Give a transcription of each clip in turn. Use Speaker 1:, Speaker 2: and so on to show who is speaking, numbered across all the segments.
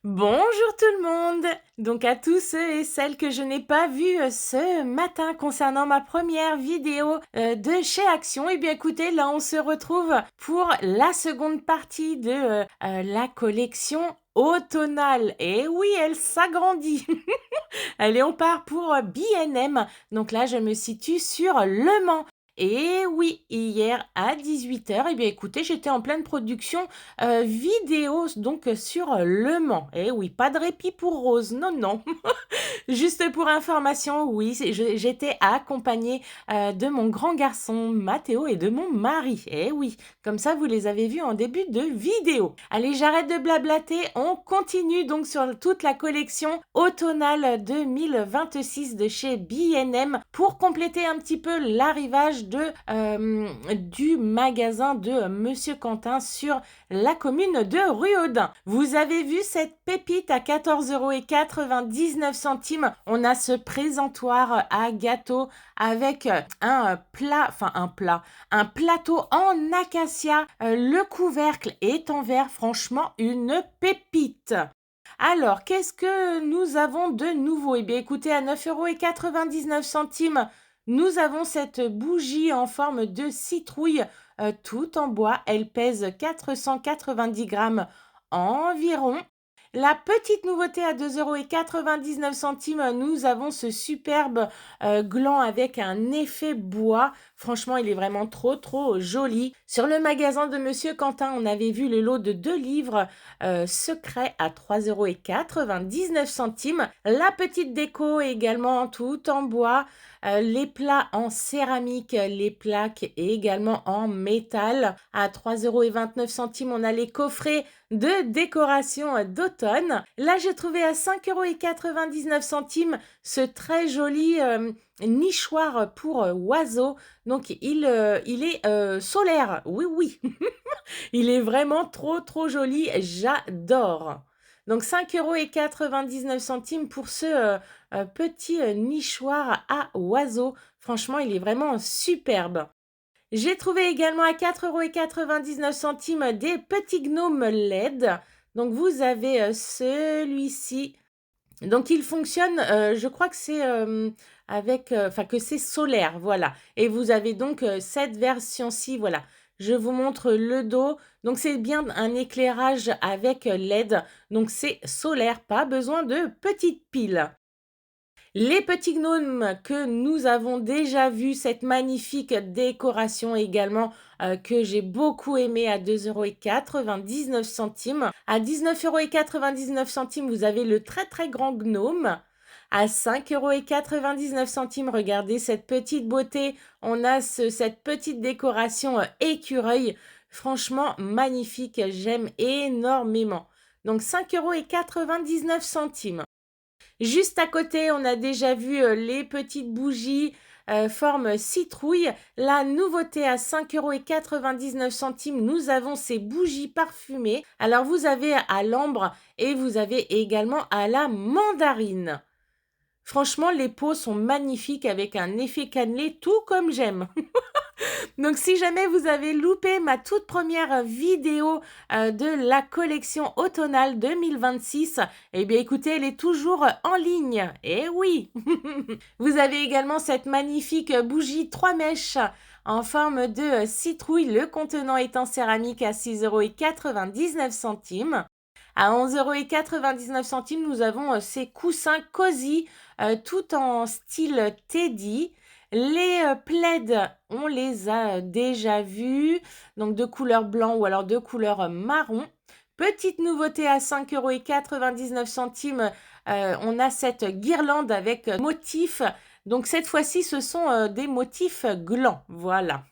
Speaker 1: Bonjour tout le monde! Donc à tous ceux et celles que je n'ai pas vus ce matin concernant ma première vidéo de chez Action, eh bien écoutez, là on se retrouve pour la seconde partie de la collection automnale. Et oui, elle s'agrandit! Allez, on part pour B&M. Donc là, je me situe sur Le Mans. Et oui, hier à 18h, eh bien écoutez, j'étais en pleine production vidéo donc sur Le Mans. Et oui, pas de répit pour Rose, non, non. Juste pour information, oui, j'étais accompagnée de mon grand garçon Mathéo et de mon mari. Eh oui, comme ça, vous les avez vus en début de vidéo. Allez, j'arrête de blablater. On continue donc sur toute la collection automnale 2026 de chez B&M pour compléter un petit peu l'arrivage du magasin de Monsieur Quentin sur la commune de Ruaudin. Vous avez vu cette pépite à 14,99 €. On a ce présentoir à gâteau avec un plateau en acacia. Le couvercle est en verre, franchement une pépite. Alors, qu'est-ce que nous avons de nouveau? Eh bien, écoutez, à 9,99 €, nous avons cette bougie en forme de citrouille, tout en bois. Elle pèse 490 grammes environ. La petite nouveauté à 2,99 €, nous avons ce superbe gland avec un effet bois. Franchement, il est vraiment trop joli. Sur le magasin de Monsieur Quentin, on avait vu le lot de 2 livres secrets à 3,99 €. La petite déco également tout en bois. Les plats en céramique, les plaques également en métal. À 3,29 €, on a les coffrets de décoration d'automne. Là, j'ai trouvé à 5,99 € ce très joli nichoir pour oiseaux. Donc, il est solaire. Oui, oui. Il est vraiment trop joli. J'adore. Donc, 5,99 € pour ce petit nichoir à oiseaux. Franchement, il est vraiment superbe. J'ai trouvé également à 4,99 € des petits gnomes LED. Donc, vous avez celui-ci. Donc, il fonctionne, je crois que c'est que c'est solaire, voilà. Et vous avez donc cette version-ci, voilà. Je vous montre le dos. Donc, c'est bien un éclairage avec LED. Donc, c'est solaire, pas besoin de petites piles. Les petits gnomes que nous avons déjà vus, cette magnifique décoration également que j'ai beaucoup aimé à 2,99 €. À 19,99 €, vous avez le très grand gnome. À 5,99 €, regardez cette petite beauté. On a cette petite décoration écureuil. Franchement, magnifique. J'aime énormément. Donc 5,99 €. Juste à côté, on a déjà vu les petites bougies forme citrouille. La nouveauté à 5,99 €, nous avons ces bougies parfumées. Alors, vous avez à l'ambre et vous avez également à la mandarine. Franchement, les pots sont magnifiques avec un effet cannelé, tout comme j'aime. Donc, si jamais vous avez loupé ma toute première vidéo de la collection automnale 2026, eh bien écoutez, elle est toujours en ligne. Eh oui! Vous avez également cette magnifique bougie 3 mèches en forme de citrouille. Le contenant est en céramique à 6,99 €. À 11,99 €, nous avons ces coussins cosy tout en style teddy. Les plaids, on les a déjà vus, donc de couleur blanc ou alors de couleur marron. Petite nouveauté à 5,99 €, on a cette guirlande avec motifs. Donc cette fois-ci, ce sont des motifs glands, voilà.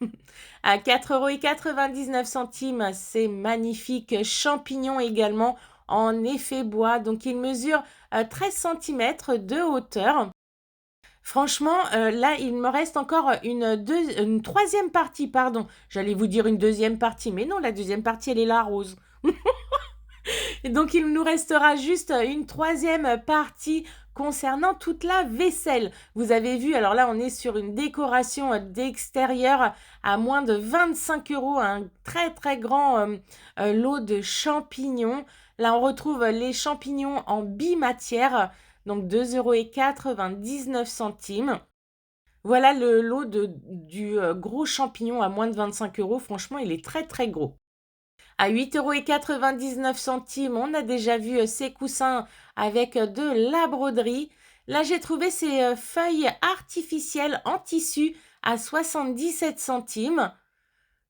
Speaker 1: À 4,99 €, c'est magnifique champignon également en effet bois. Donc il mesure 13 cm de hauteur. Franchement, là, il me reste encore une troisième partie, pardon. J'allais vous dire une deuxième partie, mais non, la deuxième partie, elle est là, rose. Et donc, il nous restera juste une troisième partie concernant toute la vaisselle. Vous avez vu, alors là, on est sur une décoration d'extérieur à moins de 25 €, un très grand lot de champignons. Là, on retrouve les champignons en bimatière, donc 2,99 €. Voilà le lot du gros champignon à moins de 25 euros. Franchement, il est très très gros. À 8,99 €, on a déjà vu ces coussins avec de la broderie. Là, j'ai trouvé ces feuilles artificielles en tissu à 77 centimes.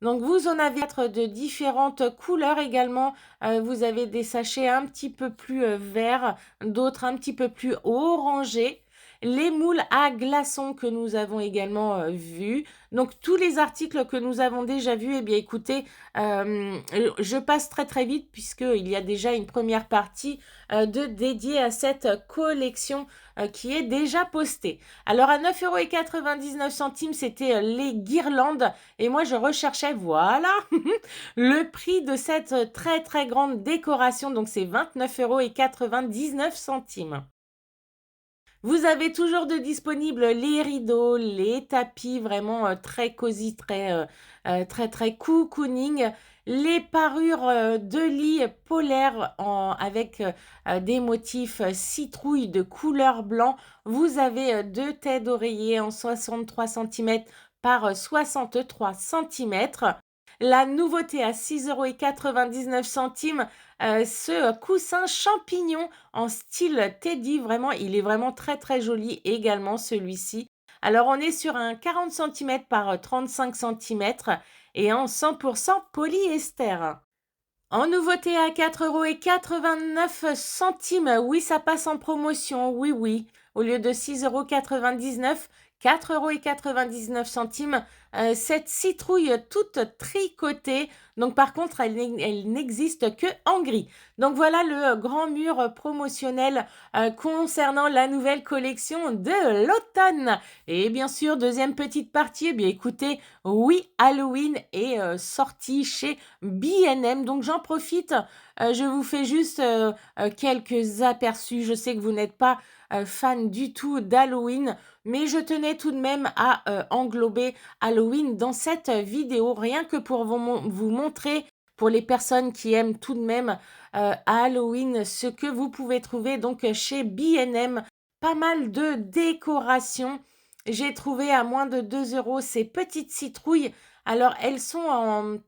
Speaker 1: Donc, vous en avez de différentes couleurs également. Vous avez des sachets un petit peu plus verts, d'autres un petit peu plus orangés. Les moules à glaçons que nous avons également vus. Donc, tous les articles que nous avons déjà vus, eh bien, écoutez, je passe très très vite puisqu'il y a déjà une première partie dédiée à cette collection qui est déjà postée. Alors, à 9,99 €, c'était les guirlandes. Et moi, je recherchais, voilà, le prix de cette très très grande décoration. Donc, c'est 29,99 €. Vous avez toujours de disponibles les rideaux, les tapis vraiment très cosy, très très cocooning, les parures de lit polaires avec des motifs citrouille de couleur blanc. Vous avez deux têtes d'oreiller en 63 cm par 63 cm. La nouveauté à 6,99 €, ce coussin champignon en style teddy, vraiment, il est vraiment très très joli également celui-ci. Alors on est sur un 40 cm par 35 cm et en 100% polyester. En nouveauté à 4,89 €, oui, ça passe en promotion, oui, oui. Au lieu de 6,99 €, 4,99 €. Cette citrouille toute tricotée. Donc, par contre, elle n'existe que en gris. Donc, voilà le grand mur promotionnel concernant la nouvelle collection de l'automne. Et bien sûr, deuxième petite partie, eh bien écoutez, oui, Halloween est sorti chez B&M. Donc, j'en profite. Je vous fais juste quelques aperçus. Je sais que vous n'êtes pas fan du tout d'Halloween, mais je tenais tout de même à englober Halloween dans cette vidéo, rien que pour vous montrer, pour les personnes qui aiment tout de même à Halloween, ce que vous pouvez trouver donc chez B&M. Pas mal de décorations. J'ai trouvé à moins de 2 € ces petites citrouilles. Alors, elles sont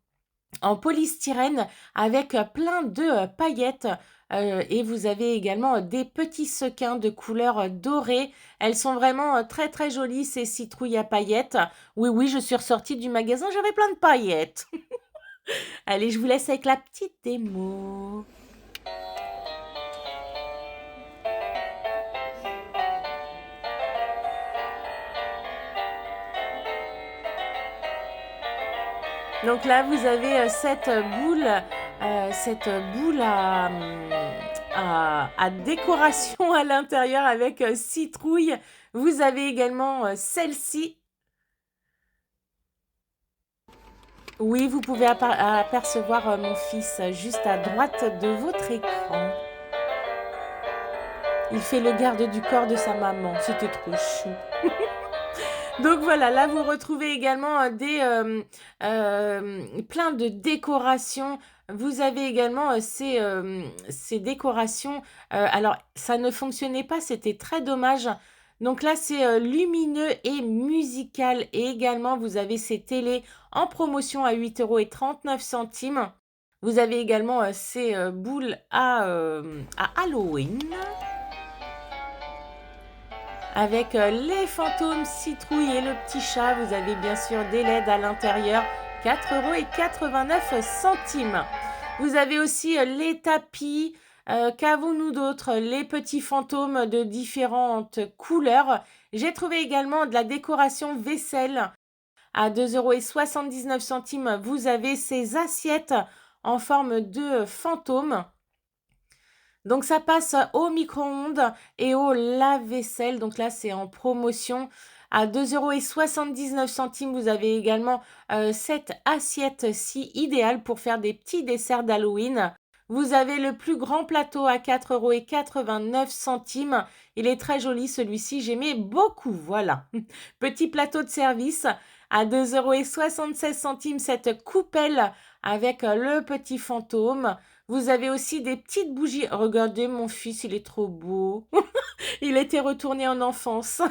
Speaker 1: en polystyrène avec plein de paillettes. Et vous avez également des petits sequins de couleur dorée. Elles sont vraiment très très jolies, ces citrouilles à paillettes. Oui, oui, je suis ressortie du magasin, j'avais plein de paillettes. Allez, je vous laisse avec la petite démo. Donc là, vous avez cette boule à décoration à l'intérieur avec citrouille. Vous avez également celle-ci. Oui, vous pouvez apercevoir mon fils juste à droite de votre écran. Il fait le garde du corps de sa maman. C'était trop chou. Donc voilà, là vous retrouvez également plein de décorations. Vous avez également ces décorations. Alors, ça ne fonctionnait pas, c'était très dommage. Donc là, c'est lumineux et musical. Et également, vous avez ces télés en promotion à 8,39 €. Vous avez également ces boules à Halloween avec les fantômes, citrouille et le petit chat. Vous avez bien sûr des LED à l'intérieur, 4,89 €. Vous avez aussi les tapis. Qu'avons-nous d'autre? Les petits fantômes de différentes couleurs. J'ai trouvé également de la décoration vaisselle à 2,79 €. Vous avez ces assiettes en forme de fantôme. Donc, ça passe au micro-ondes et au lave-vaisselle. Donc là, c'est en promotion à 2,79 €. Vous avez également cette assiette-ci idéale pour faire des petits desserts d'Halloween. Vous avez le plus grand plateau à 4,89 €. Il est très joli celui-ci, j'aimais beaucoup, voilà. Petit plateau de service à 2,76 €, cette coupelle avec le petit fantôme. Vous avez aussi des petites bougies. Regardez mon fils, il est trop beau. Il était retourné en enfance.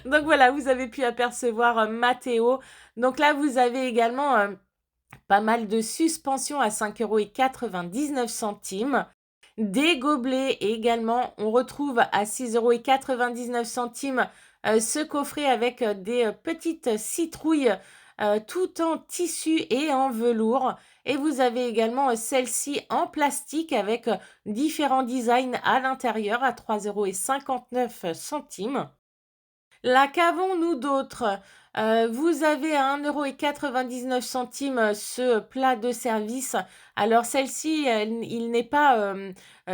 Speaker 1: Donc voilà, vous avez pu apercevoir Mathéo. Donc là, vous avez également pas mal de suspensions à 5,99 €. Des gobelets également. On retrouve à 6,99 € ce coffret avec des petites citrouilles tout en tissu et en velours. Et vous avez également celle-ci en plastique avec différents designs à l'intérieur à 3,59 €. La qu'avons-nous d'autre? Vous avez à 1,99 € ce plat de service. Alors celle-ci, il n'est pas,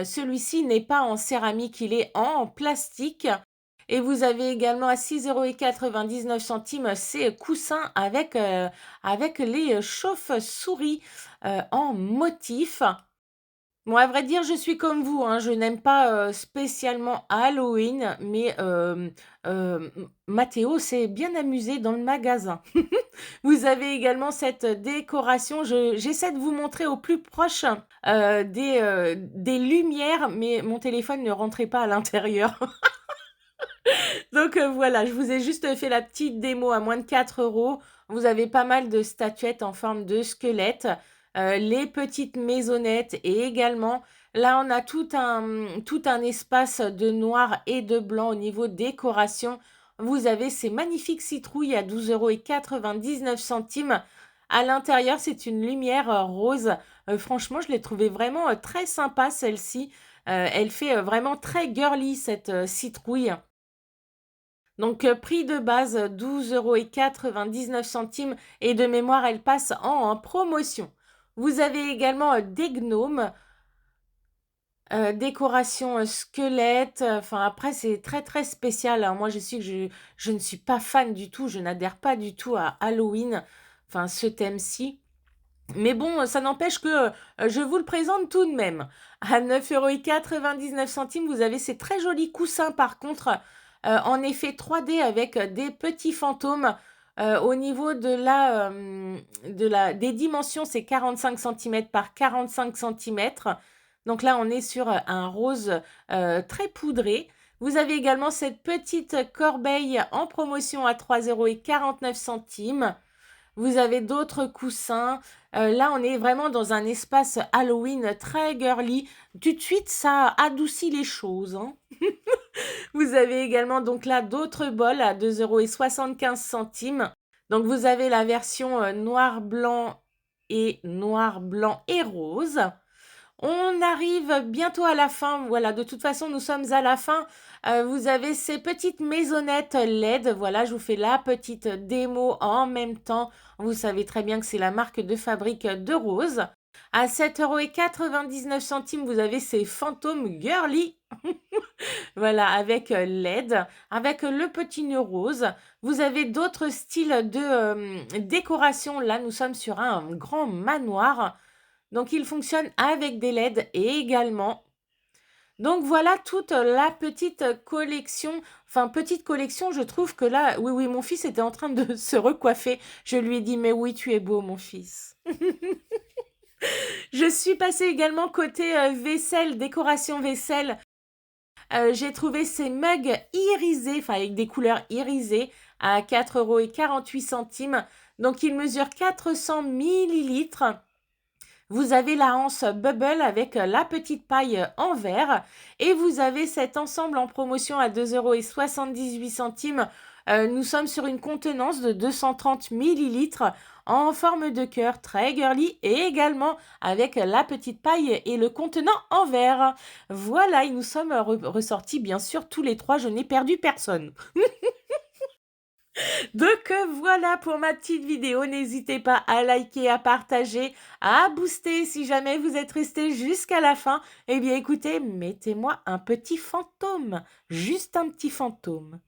Speaker 1: celui-ci n'est pas en céramique, il est en plastique. Et vous avez également à 6,99 € ces coussins avec les chauves-souris en motif. Bon, à vrai dire, je suis comme vous, hein, je n'aime pas, spécialement Halloween, mais Mathéo s'est bien amusé dans le magasin. Vous avez également cette décoration, j'essaie de vous montrer au plus proche, des lumières, mais mon téléphone ne rentrait pas à l'intérieur. Donc voilà, je vous ai juste fait la petite démo à moins de 4 €. Vous avez pas mal de statuettes en forme de squelette, les petites maisonnettes et également, là, on a tout un espace de noir et de blanc au niveau décoration. Vous avez ces magnifiques citrouilles à 12,99 €. À l'intérieur, c'est une lumière rose. Franchement, je l'ai trouvée vraiment très sympa, celle-ci. Elle fait vraiment très girly, cette citrouille. Donc, prix de base 12,99 € et de mémoire, elle passe en promotion. Vous avez également des gnomes, décoration squelette. Enfin, après, c'est très très spécial, hein. Moi, je sais que je ne suis pas fan du tout, je n'adhère pas du tout à Halloween, enfin, ce thème-ci. Mais bon, ça n'empêche que je vous le présente tout de même. À 9,99 €, vous avez ces très jolis coussins, par contre, en effet 3D avec des petits fantômes. Au niveau des dimensions, c'est 45 centimètres par 45 centimètres. Donc là, on est sur un rose très poudré. Vous avez également cette petite corbeille en promotion à 3,49 €. Vous avez d'autres coussins. Là, on est vraiment dans un espace Halloween très girly. Tout de suite, ça adoucit les choses, hein. Vous avez également donc là d'autres bols à 2,75 €. Donc vous avez la version noir, blanc et rose. On arrive bientôt à la fin. Voilà, de toute façon, nous sommes à la fin. Vous avez ces petites maisonnettes LED. Voilà, je vous fais la petite démo en même temps. Vous savez très bien que c'est la marque de fabrique de Rose. À 7,99 €, vous avez ces fantômes girly. Voilà, avec LED, avec le petit nœud rose. Vous avez d'autres styles de décoration. Là, nous sommes sur un grand manoir. Donc, il fonctionne avec des LED également. Donc, voilà toute la petite collection. Enfin, petite collection, je trouve que là, oui, oui, mon fils était en train de se recoiffer. Je lui ai dit, mais oui, tu es beau, mon fils. Je suis passée également côté vaisselle, décoration vaisselle. J'ai trouvé ces mugs irisés, enfin avec des couleurs irisées, à 4,48 €. Donc, ils mesurent 400 millilitres. Vous avez la anse Bubble avec la petite paille en verre. Et vous avez cet ensemble en promotion à 2,78 €. Nous sommes sur une contenance de 230 millilitres en forme de cœur, très girly, et également avec la petite paille et le contenant en verre. Voilà, et nous sommes ressortis bien sûr tous les trois, je n'ai perdu personne. Donc voilà pour ma petite vidéo, n'hésitez pas à liker, à partager, à booster si jamais vous êtes resté jusqu'à la fin. Eh bien écoutez, mettez-moi un petit fantôme, juste un petit fantôme.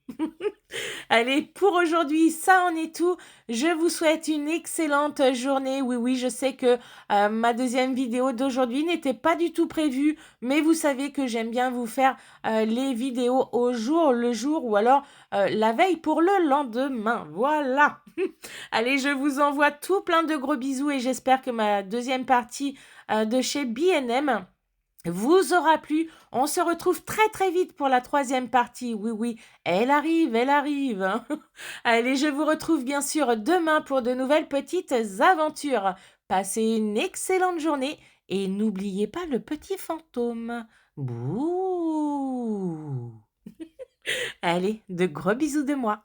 Speaker 1: Allez, pour aujourd'hui, ça en est tout. Je vous souhaite une excellente journée. Oui, oui, je sais que ma deuxième vidéo d'aujourd'hui n'était pas du tout prévue, mais vous savez que j'aime bien vous faire les vidéos au jour le jour ou alors la veille pour le lendemain. Voilà. Allez, je vous envoie tout plein de gros bisous et j'espère que ma deuxième partie de chez B&M vous aura plu. On se retrouve très très vite pour la troisième partie. Oui, oui, elle arrive, hein. Allez, je vous retrouve bien sûr demain pour de nouvelles petites aventures. Passez une excellente journée et n'oubliez pas le petit fantôme. Bouh. Allez, de gros bisous de moi.